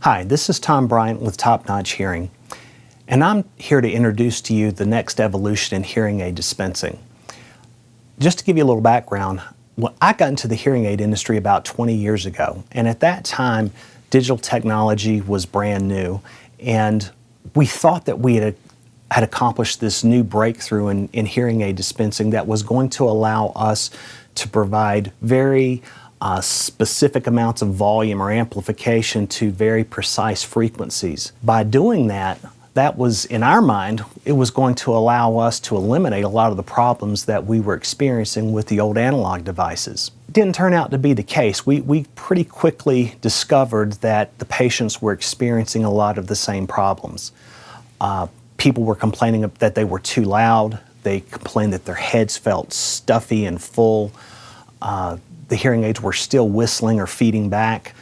Hi, this is Tom Bryant with Top Notch Hearing, and I'm here to introduce to you the next evolution in hearing aid dispensing. Just to give you a little background, I got into the hearing aid industry about 20 years ago, and at that time, digital technology was brand new, and we thought that we had accomplished this new breakthrough in hearing aid dispensing that was going to allow us to provide very specific amounts of volume or amplification to very precise frequencies. By doing that, that was, in our mind, it was going to allow us to eliminate a lot of the problems that we were experiencing with the old analog devices. It didn't turn out to be the case. We pretty quickly discovered that the patients were experiencing a lot of the same problems. People were complaining that they were too loud. They complained that their heads felt stuffy and full. The hearing aids were still whistling or feeding back.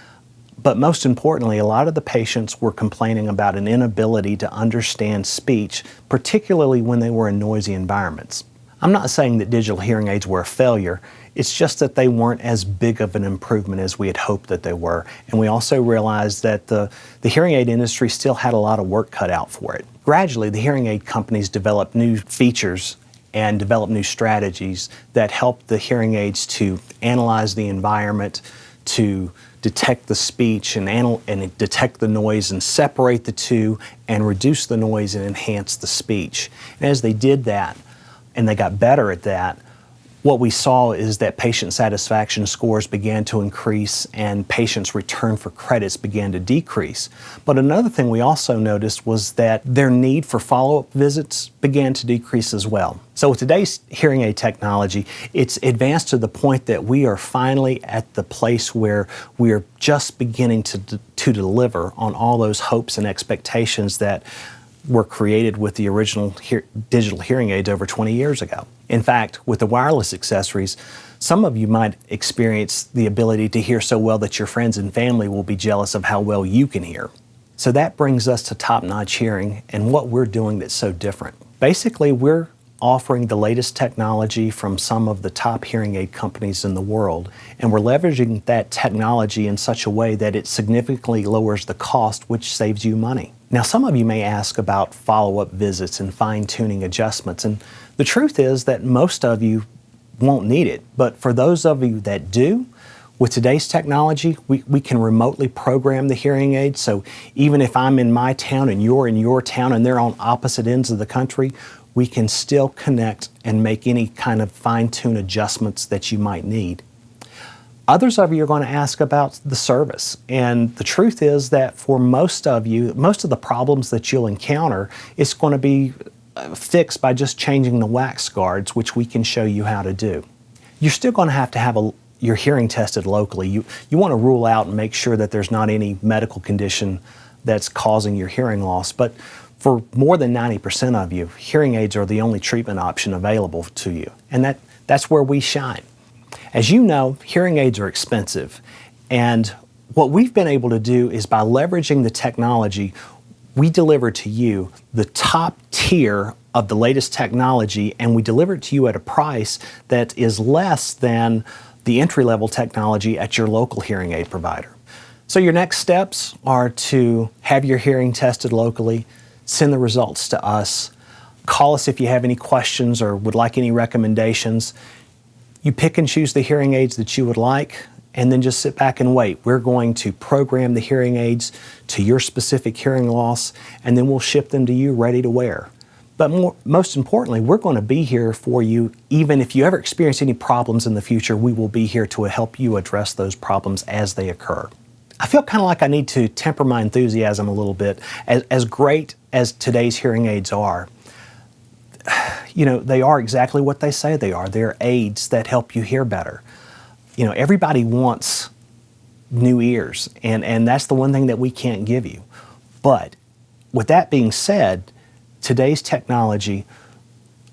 But most importantly, a lot of the patients were complaining about an inability to understand speech, particularly when they were in noisy environments. I'm not saying that digital hearing aids were a failure. It's just that they weren't as big of an improvement as we had hoped that they were. And we also realized that the hearing aid industry still had a lot of work cut out for it. Gradually, the hearing aid companies developed new features and develop new strategies that help the hearing aids to analyze the environment, to detect the speech and detect the noise and separate the two and reduce the noise and enhance the speech. And as they did that, and they got better at that, what we saw is that patient satisfaction scores began to increase and patients' return for credits began to decrease. But another thing we also noticed was that their need for follow-up visits began to decrease as well. So with today's hearing aid technology, it's advanced to the point that we are finally at the place where we are just beginning to deliver on all those hopes and expectations that were created with the original digital hearing aids over 20 years ago. In fact, with the wireless accessories, some of you might experience the ability to hear so well that your friends and family will be jealous of how well you can hear. So that brings us to Top Notch Hearing and what we're doing that's so different. Basically, we're offering the latest technology from some of the top hearing aid companies in the world, and we're leveraging that technology in such a way that it significantly lowers the cost, which saves you money. Now, some of you may ask about follow-up visits and fine-tuning adjustments, and the truth is that most of you won't need it, but for those of you that do, with today's technology, we can remotely program the hearing aid, so even if I'm in my town and you're in your town and they're on opposite ends of the country, we can still connect and make any kind of fine-tune adjustments that you might need. Others of you are going to ask about the service, and the truth is that for most of you, most of the problems that you'll encounter, it's going to be fixed by just changing the wax guards, which we can show you how to do. You're still going to have your hearing tested locally. You want to rule out and make sure that there's not any medical condition that's causing your hearing loss, but for more than 90% of you, hearing aids are the only treatment option available to you, and that's where we shine. As you know, hearing aids are expensive, and what we've been able to do is by leveraging the technology, we deliver to you the top tier of the latest technology, and we deliver it to you at a price that is less than the entry-level technology at your local hearing aid provider. So your next steps are to have your hearing tested locally, send the results to us, call us if you have any questions or would like any recommendations. You pick and choose the hearing aids that you would like, and then just sit back and wait. We're going to program the hearing aids to your specific hearing loss, and then we'll ship them to you ready to wear. But most importantly, we're going to be here for you. Even if you ever experience any problems in the future, we will be here to help you address those problems as they occur. I feel kind of like I need to temper my enthusiasm a little bit. As great as today's hearing aids are, you know, they are exactly what they say they are. They're aids that help you hear better. You know, everybody wants new ears, and that's the one thing that we can't give you. But with that being said, today's technology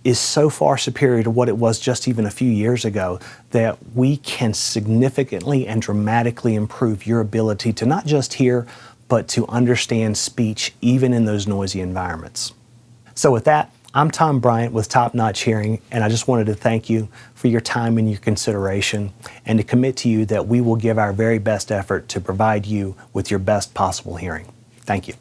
is so far superior to what it was just even a few years ago that we can significantly and dramatically improve your ability to not just hear, but to understand speech even in those noisy environments. So with that, I'm Tom Bryant with Top Notch Hearing, and I just wanted to thank you for your time and your consideration, and to commit to you that we will give our very best effort to provide you with your best possible hearing. Thank you.